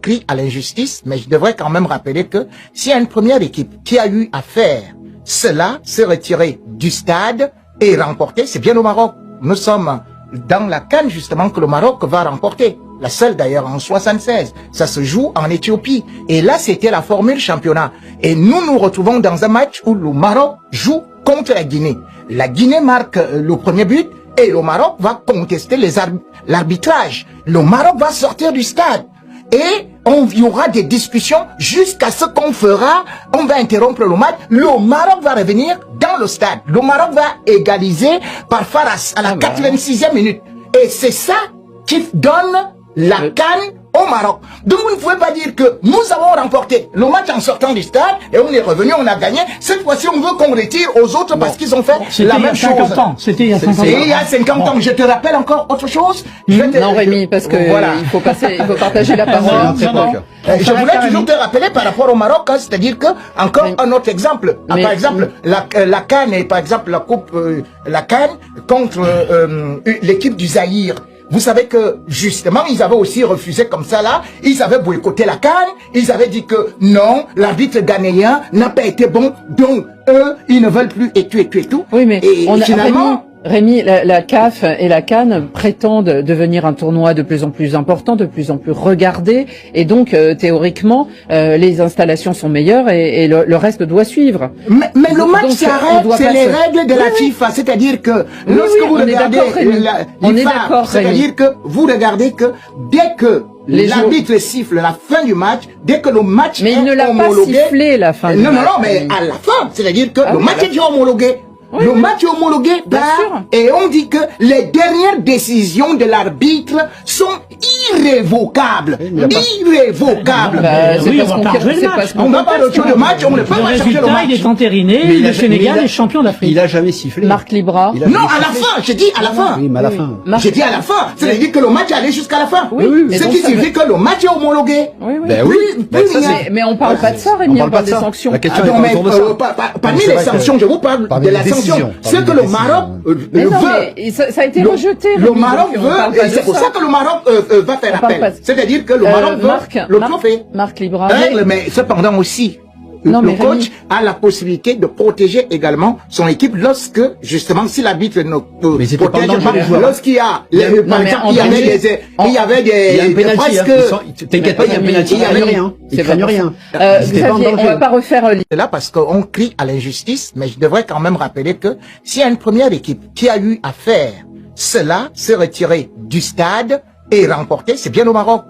crie à l'injustice, mais je devrais quand même rappeler que s'il y a une première équipe qui a eu à faire cela, se retirer du stade et remporter, c'est bien au Maroc. Nous sommes dans la CAN justement que le Maroc va remporter. La seule d'ailleurs en 76. Ça se joue en Éthiopie. Et là, c'était la formule championnat. Et nous nous retrouvons dans un match où le Maroc joue contre la Guinée. La Guinée marque le premier but et le Maroc va contester l'arbitrage. Le Maroc va sortir du stade. Et il y aura des discussions jusqu'à ce qu'on fera, on va interrompre le match, le Maroc va revenir dans le stade. Le Maroc va égaliser par Faras à la 86e minute. Et c'est ça qui donne la CAN au Maroc. Donc vous ne pouvez pas dire que nous avons remporté le match en sortant du stade et on est revenu, on a gagné. Cette fois-ci, on veut qu'on retire aux autres parce qu'ils ont fait la même chose. C'était il y a 50 ans. Il y a 50 ans. Je te rappelle encore autre chose. Non, Rémi, parce que il faut partager la parole. Je voulais toujours te rappeler par rapport au Maroc, hein, c'est-à-dire que, encore un autre exemple. Par exemple, la CAN et par exemple la coupe, la CAN contre l'équipe du Zaïre. Vous savez que, justement, ils avaient aussi refusé comme ça, là. Ils avaient boycotté la CAN. Ils avaient dit que, non, l'arbitre ghanéen n'a pas été bon. Donc, eux, ils ne veulent plus et tout. Oui, mais finalement... Rémi, la CAF et la CAN prétendent devenir un tournoi de plus en plus important, de plus en plus regardé, et donc théoriquement les installations sont meilleures et le reste doit suivre. Mais le match s'arrête, c'est les règles de la FIFA, c'est-à-dire que lorsque vous regardez l'IFA, c'est-à-dire que vous regardez que dès que l'arbitre siffle la fin du match, dès que le match mais est il ne l'a pas sifflé la fin du match. Non, mais à la fin, c'est-à-dire que le match est déjà homologué. Oui, le match est homologué et on dit que les dernières décisions de l'arbitre sont irrévocables. Irrévocables. Oui, on va pas rejouer le match. On va pas rejouer le match, on ne peut pas changer le match. Il est entériné, le Sénégal est champion d'Afrique. Il a jamais sifflé. Marc Libra. Non, à la fin, j'ai dit à la fin. Oui, mais à la fin. J'ai dit à la fin. C'est-à-dire que le match allait jusqu'à la fin. Oui, ce qui signifie que le match est homologué. Mais on parle pas de ça, Rémi, on parle des sanctions. La question est autour de ça. Parmi les sanctions, je vous parle de la sanction. C'est que le Maroc veut. Ça a été rejeté. Le Maroc veut, et c'est pour ça que le Maroc va faire appel. C'est-à-dire que le Maroc veut le trophée. Marc Libra. Mais cependant aussi, le coach a la possibilité de protéger également son équipe lorsque, justement, si l'arbitre ne protège pas, lorsqu'il y a, par exemple, il y avait des, presque, t'inquiète pas, il y a un pénalty, il craignent rien. Ils craignent rien. On va pas refaire là parce qu'on crie à l'injustice, mais je devrais quand même rappeler que s'il y a une première équipe qui a eu à faire cela, se retirer du stade et remporter, c'est bien au Maroc.